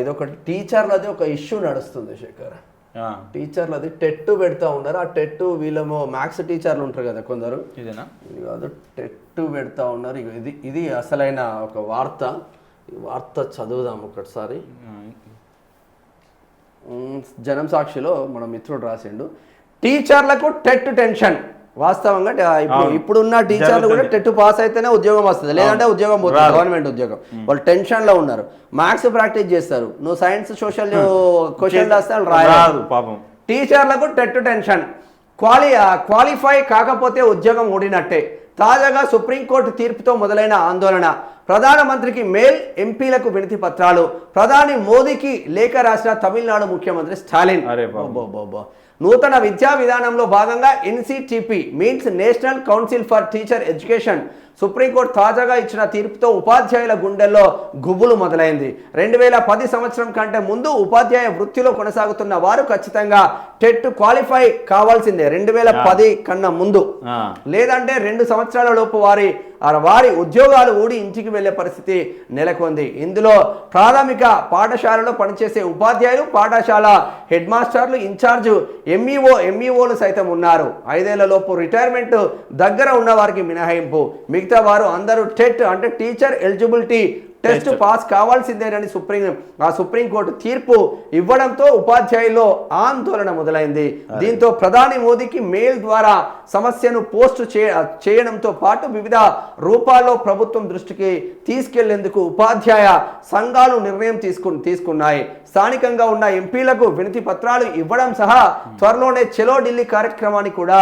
ఇదొకటి టీచర్లది ఒక ఇష్యూ నడుస్తుంది శేఖర్. టీచర్లది టెట్ పెడతా ఉన్నారు. ఆ టెట్ వీళ్ళేమో మ్యాథ్స్ టీచర్లు ఉంటారు కదా కొందరు, కాదు టెట్ పెడతా ఉన్నారు. ఇది అసలైన ఒక వార్త. ఈ వార్త చదువుదాం ఒకటిసారి. జనం సాక్షిలో మన మిత్రుడు రాసిండు, టీచర్లకు టెట్ టెన్షన్. వాస్తవంగా ఇప్పుడున్న టీచర్లు కూడా టెట్ పాస్ అయితేనే ఉద్యోగం వస్తుంది, లేదంటే ఉద్యోగం పోతుంది, గవర్నమెంట్ ఉద్యోగం. వాళ్ళు టెన్షన్ లో ఉన్నారు. మ్యాథ్స్ ప్రాక్టీస్ చేస్తారు, నువ్వు సైన్స్ సోషల్ క్వశ్చన్ రాస్తే వాళ్ళు రాయరు. టీచర్లకు టెట్ టెన్షన్. క్వాలిఫై కాకపోతే ఉద్యోగం ఊడినట్టే. తాజాగా సుప్రీంకోర్టు తీర్పుతో మొదలైన ఆందోళన. ప్రధానమంత్రికి మెయిల్, ఎంపీలకు వినతి పత్రాలు. ప్రధాని మోదీకి లేఖ రాసిన తమిళనాడు ముఖ్యమంత్రి స్టాలిన్. నూతన విద్యా విధానంలో భాగంగా NCTP means national council for teacher education supreme court తాజాగా ఇచ్చిన తీర్పుతో ఉపాధ్యాయుల గుండెల్లో గుబులు మొదలైంది. 2010 సంవత్సరం కంటే ముందు ఉపాధ్యాయ వృత్తిలో కొనసాగుతున్న వారు ఖచ్చితంగా టెట్ క్వాలిఫై కావాల్సిందే 2010 కన్నా ముందు, లేదంటే 2 సంవత్సరాల లోపు వారి ఉద్యోగాలు ఊడి ఇంటికి వెళ్లే పరిస్థితి నెలకొంది. ఇందులో ప్రాథమిక పాఠశాలలో పనిచేసే ఉపాధ్యాయులు, పాఠశాల హెడ్ మాస్టర్లు, ఇన్ఛార్జ్ ఎంఈఓలు సైతం ఉన్నారు. 5 ఏళ్ల లోపు రిటైర్మెంట్ దగ్గర ఉన్న వారికి మినహాయింపు. మిగతా వారు అందరూ టెట్ అంటే టీచర్ ఎలిజిబిలిటీ టెస్ట్ పాస్ కావాల్సిందేనని సుప్రీంకోర్టు తీర్పు ఇవ్వడంతో ఉపాధ్యాయుల్లో ఆందోళన మొదలైంది. దీంతో ప్రధాని మోదీకి మెయిల్ ద్వారా సమస్యను పోస్ట్ చేయడంతో పాటు వివిధ రూపాల్లో ప్రభుత్వం దృష్టికి తీసుకెళ్లేందుకు ఉపాధ్యాయ సంఘాలు నిర్ణయం తీసుకున్నాయి. స్థానికంగా ఉన్న ఎంపీలకు వినతి పత్రాలు ఇవ్వడం సహా త్వరలోనే చెలో ఢిల్లీ కార్యక్రమాన్ని కూడా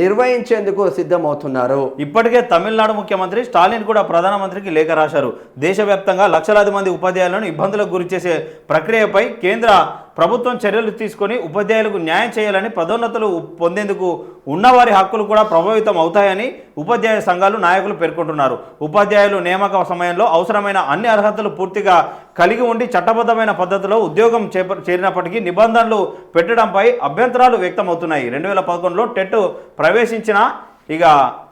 నిర్వహించేందుకు సిద్ధమవుతున్నారు. ఇప్పటికే తమిళనాడు ముఖ్యమంత్రి స్టాలిన్ కూడా ప్రధానమంత్రికి లేఖ రాశారు. దేశవ్యాప్తంగా లక్షలాది మంది ఉపాధ్యాయులను ఇబ్బందులకు గురి చేసే ప్రక్రియపై కేంద్ర ప్రభుత్వం చర్యలు తీసుకొని ఉపాధ్యాయులకు న్యాయం చేయాలని, పదోన్నతులు పొందేందుకు ఉన్నవారి హక్కులు కూడా ప్రభావితం అవుతాయని ఉపాధ్యాయ సంఘాలు నాయకులు పేర్కొంటున్నారు. ఉపాధ్యాయులు నియామక సమయంలో అవసరమైన అన్ని అర్హతలు పూర్తిగా కలిగి ఉండి చట్టబద్ధమైన పద్ధతిలో ఉద్యోగం చేరినప్పటికీ నిబంధనలు పెట్టడంపై అభ్యంతరాలు వ్యక్తమవుతున్నాయి. 2011లో టెట్ ప్రవేశించిన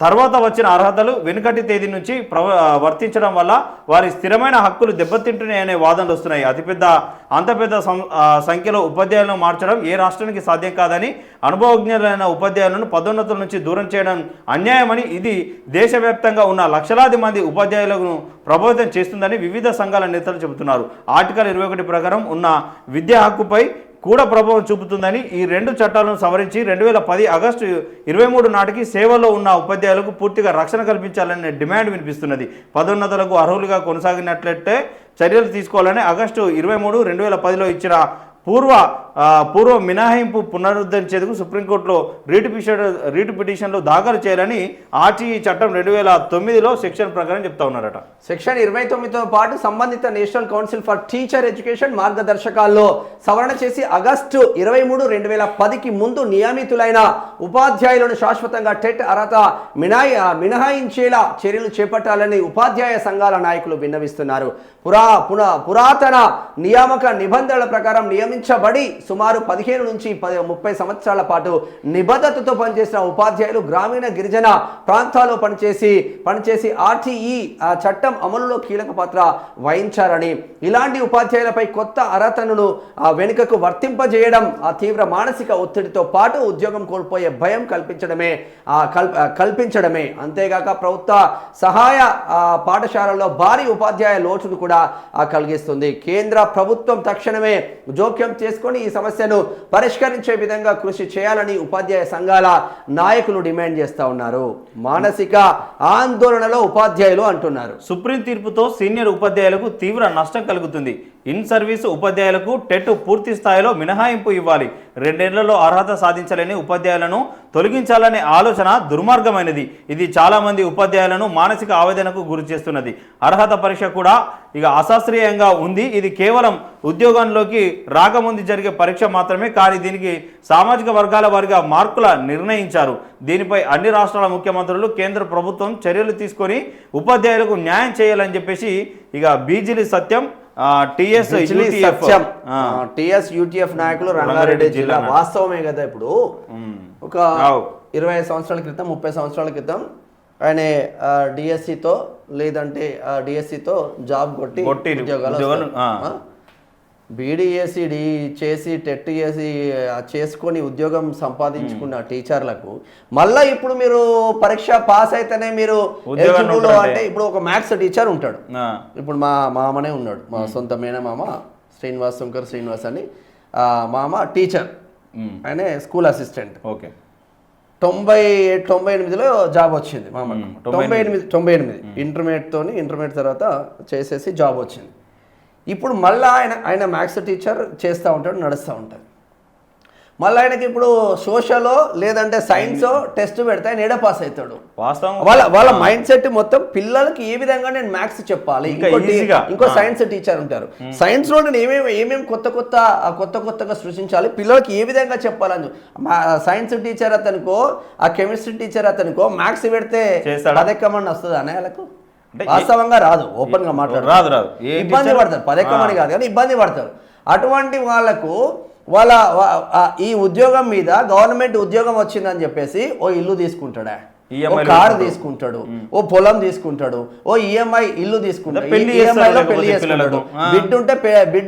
తర్వాత వచ్చిన అర్హతలు వెనుకటి తేదీ నుంచి వర్తించడం వల్ల వారి స్థిరమైన హక్కులు దెబ్బతింటున్నాయనే వాదనలు వస్తున్నాయి. అంత పెద్ద సంఖ్యలో ఉపాధ్యాయులను మార్చడం ఏ రాష్ట్రానికి సాధ్యం కాదని, అనుభవజ్ఞులైన ఉపాధ్యాయులను పదోన్నతుల నుంచి దూరం చేయడం అన్యాయమని, ఇది దేశవ్యాప్తంగా ఉన్న లక్షలాది మంది ఉపాధ్యాయులను ప్రభావితం చేస్తుందని వివిధ సంఘాల నేతలు చెబుతున్నారు. ఆర్టికల్ 21 ప్రకారం ఉన్న విద్యా హక్కుపై కూడా ప్రభావం చూపుతుందని, ఈ 2 చట్టాలను సవరించి 2010 ఆగస్టు 23 నాటికి సేవలో ఉన్న ఉపాధ్యాయులకు పూర్తిగా రక్షణ కల్పించాలనే డిమాండ్ వినిపిస్తున్నది. పదోన్నతులకు అర్హులుగా కొనసాగినట్లయితే చర్యలు తీసుకోవాలని ఆగస్టు 23, 2010లో ఇచ్చిన పూర్వ మినహాయింపు పునరుద్ధరించేందుకు సుప్రీంకోర్టులో రీటు పిటిషన్లు దాఖలు చేయాలని ఆర్టీఈ చట్టం 2009లో సెక్షన్ ప్రకారం చెప్తా ఉన్నారట. సెక్షన్ 29తో పాటు సంబంధిత national council for teacher education మార్గదర్శకాల్లో సవరణ చేసి ఆగస్టు 23, 2010కి ముందు నియమితులైన ఉపాధ్యాయులను శాశ్వతంగా టెట్ అర్హత మినహాయించేలా చర్యలు చేపట్టాలని ఉపాధ్యాయ సంఘాల నాయకులు విన్నవిస్తున్నారు. పురాతన నియామక నిబంధనల ప్రకారం నియమించబడి సుమారు 15 నుంచి 30 సంవత్సరాల పాటు నిబద్ధతతో పనిచేసిన ఉపాధ్యాయులు గ్రామీణ గిరిజన ప్రాంతాల్లో పనిచేసి ఆర్టీఈ చట్టం అమలులో కీలక పాత్ర వహించారని, ఇలాంటి ఉపాధ్యాయులపై కొత్త అర్హతను వెనుకకు వర్తింపజేయడం తీవ్ర మానసిక ఒత్తిడితో పాటు ఉద్యోగం కోల్పోయే భయం కల్పించడమే అంతేగాక ప్రభుత్వ సహాయ పాఠశాలల్లో భారీ ఉపాధ్యాయ లోటును కూడా కలిగిస్తుంది. కేంద్ర ప్రభుత్వం తక్షణమే జోక్యం చేసుకొని ఈ సమస్యను పరిష్కరించే విధంగా కృషి చేయాలని ఉపాధ్యాయ సంఘాల నాయకులు డిమాండ్ చేస్తా ఉన్నారు. మానసిక ఆందోళనలో ఉపాధ్యాయులు అంటున్నారు. సుప్రీం తీర్పుతో సీనియర్ ఉపాధ్యాయులకు తీవ్ర నష్టం కలుగుతుంది. ఇన్ సర్వీస్ ఉపాధ్యాయులకు టెట్ పూర్తి స్థాయిలో మినహాయింపు ఇవ్వాలి. 2 ఏళ్లలో అర్హత సాధించలేని ఉపాధ్యాయులను తొలగించాలనే ఆలోచన దుర్మార్గమైనది. ఇది చాలా మంది ఉపాధ్యాయులను మానసిక ఆవేదనకు గురి చేస్తున్నది. అర్హత పరీక్ష కూడా అశాస్త్రీయంగా ఉంది. ఇది కేవలం ఉద్యోగంలోకి రాకముందు జరిగే పరీక్ష మాత్రమే, కానీ దీనికి సామాజిక వర్గాల వారిగా మార్కుల నిర్ణయించారు. దీనిపై అన్ని రాష్ట్రాల ముఖ్యమంత్రులు, కేంద్ర ప్రభుత్వం చర్యలు తీసుకొని ఉపాధ్యాయులకు న్యాయం చేయాలని చెప్పేసి బీజిలి సత్యం, టిఎస్ యూటీఎఫ్ నాయకులు రంగారెడ్డి జిల్లా. వాస్తవమే కదా, ఇప్పుడు ఒక 20 సంవత్సరాల క్రితం 30 సంవత్సరాల క్రితం ఆయన డిఎస్సితో లేదంటే డిఎస్సితో జాబ్ కొట్టి ఉద్యోగాలు బీడీ చేసి టెట్ చేసి చేసుకొని ఉద్యోగం సంపాదించుకున్న టీచర్లకు మళ్ళీ ఇప్పుడు మీరు పరీక్ష పాస్ అయితేనే మీరు eligible అంటే ఇప్పుడు ఒక మ్యాథ్స్ టీచర్ ఉంటాడు. ఇప్పుడు మా మామనే ఉన్నాడు, మా సొంత మేనమామ శ్రీనివాస్ అని మామ టీచర్, ఆయన స్కూల్ అసిస్టెంట్. ఓకే. 98లో జాబ్ వచ్చింది మామకు. 98 ఇంటర్మీడియట్ తర్వాత చేసేసి జాబ్ వచ్చింది. ఇప్పుడు మళ్ళీ ఆయన మ్యాథ్స్ టీచర్ చేస్తూ ఉంటాడు, నడుస్తూ ఉంటాడు. మళ్ళీ ఆయనకి ఇప్పుడు సోషల్ లేదంటే సైన్స్ టెస్ట్ పెడితే ఆయన ఏడ పాస్ అవుతాడు. వాళ్ళ మైండ్ సెట్ మొత్తం పిల్లలకి ఏ విధంగా నేను మ్యాథ్స్ చెప్పాలి. ఇంకో సైన్స్ టీచర్ ఉంటారు, సైన్స్ లో నేను ఏమేమి కొత్తగా సృష్టించాలి, పిల్లలకి ఏ విధంగా చెప్పాలని. సైన్స్ టీచర్ అతనికో ఆ కెమిస్ట్రీ టీచర్ అతనికో మ్యాథ్స్ పెడితే పదెక్కమని వస్తుంది అనే వాళ్ళకు వాస్తవంగా రాదు. ఓపెన్ గా మాట్లాడు రాదు, ఇబ్బంది పడతారు. పదెక్కమని కాదు కానీ ఇబ్బంది పడతారు. అటువంటి వాళ్ళకు ఈ ఉద్యోగం మీద గవర్నమెంట్ ఉద్యోగం వచ్చిందని చెప్పేసి ఓ ఇల్లు తీసుకుంటాడా, ఓ కారు తీసుకుంటాడు, ఓ పొలం తీసుకుంటాడు, ఓ ఈఎంఐ ఇల్లు తీసుకుంటాడు, ఈఎంఐలో పెళ్లి చేసుకుంటాడు, బిడ్డ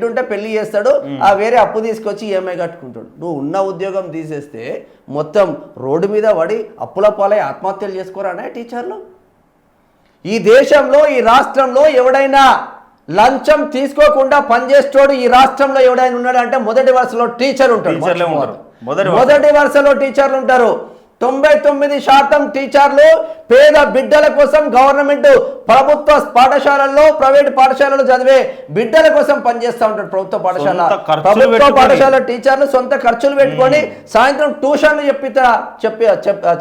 ఉంటే పెళ్లి చేస్తాడు, ఆ వేరే అప్పు తీసుకొచ్చి ఈఎంఐ కట్టుకుంటాడు. నువ్వు ఉన్న ఉద్యోగం తీసేస్తే మొత్తం రోడ్డు మీద పడి అప్పుల పాలై ఆత్మహత్యలు చేసుకోరానే టీచర్లు. ఈ దేశంలో ఈ రాష్ట్రంలో ఎవడైనా లంచం తీసుకోకుండా పనిచేస్తాడు ఈ రాష్ట్రంలో ఎవడైనా ఉన్నాడు అంటే మొదటి వరుసలో టీచర్ ఉంటాడు. మొదటి వరుసలో టీచర్లు ఉంటారు. 99% టీచర్లు పేద బిడ్డల కోసం గవర్నమెంట్ ప్రభుత్వ పాఠశాలల్లో ప్రైవేట్ పాఠశాలలో చదివే బిడ్డల కోసం పనిచేస్తూ ఉంటాడు. ప్రభుత్వ పాఠశాల టీచర్లు సొంత ఖర్చులు పెట్టుకొని సాయంత్రం ట్యూషన్లు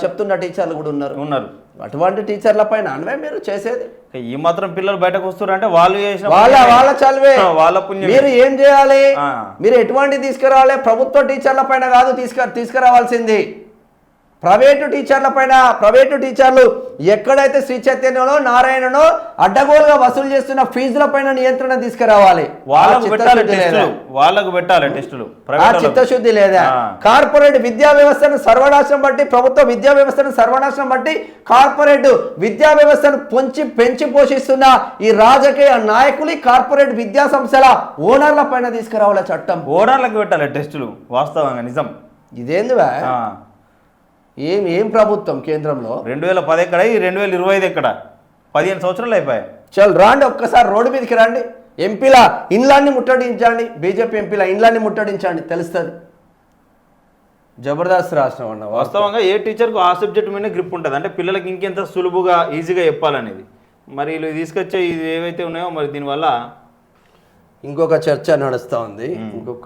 చెప్తున్న టీచర్లు కూడా ఉన్నారు. అటువంటి టీచర్ల పైన అనవే మీరు చేసేది. ఈ మాత్రం పిల్లలు బయటకు వస్తారు అంటే వాళ్ళు వాళ్ళ చదివే వాళ్ళ పుణ్యం. మీరు ఏం చేయాలి, మీరు ఎటువంటి తీసుకురావాలి, ప్రభుత్వ టీచర్ల పైన కాదు తీసుకురావాల్సింది ప్రైవేటు టీచర్ల పైన. ప్రైవేటు టీచర్లు ఎక్కడైతే శ్రీ చైతన్యనో నారాయణనో అడ్డగోలుగా వసూలు చేస్తున్న ఫీజుల పైన నియంత్రణ తీసుకురావాలి. వాళ్ళకు పెట్టాలి టెస్టులు. ఆ చిత్తశుద్ధి లేదా? కార్పొరేట్ విద్యా వ్యవస్థను సర్వనాశనం బట్టి, ప్రభుత్వ విద్యా వ్యవస్థను సర్వనాశనం బట్టి కార్పొరేట్ విద్యా వ్యవస్థను పెంచి పోషిస్తున్న ఈ రాజకీయ నాయకులు కార్పొరేట్ విద్యా సంస్థల ఓనర్ల పైన తీసుకురావాలి చట్టం. ఓనర్లకు పెట్టాలి టెస్టులు. వాస్తవంగా నిజం. ఇదేంది ఏం ప్రభుత్వం కేంద్రంలో? 2010 ఎక్కడ, 2025 ఎక్కడ? 15 సంవత్సరాలు అయిపోయాయి. చల్ రాండి, ఒక్కసారి రోడ్డు మీదకి రండి, ఎంపీల ఇండ్లాన్ని ముట్టడించండి, బీజేపీ ఎంపీల ఇండ్లాన్ని ముట్టడించండి, తెలుస్తుంది. జబర్దస్త్ రాష్ట్రం అన్న. వాస్తవంగా ఏ టీచర్కు ఆ సబ్జెక్ట్ మీద గ్రిప్ ఉంటుంది అంటే పిల్లలకి ఇంకెంత సులువుగా ఈజీగా చెప్పాలనేది. మరి వీళ్ళు తీసుకొచ్చే ఇది ఏవైతే ఉన్నాయో మరి దీనివల్ల ఇంకొక చర్చ నడుస్తూ ఉంది.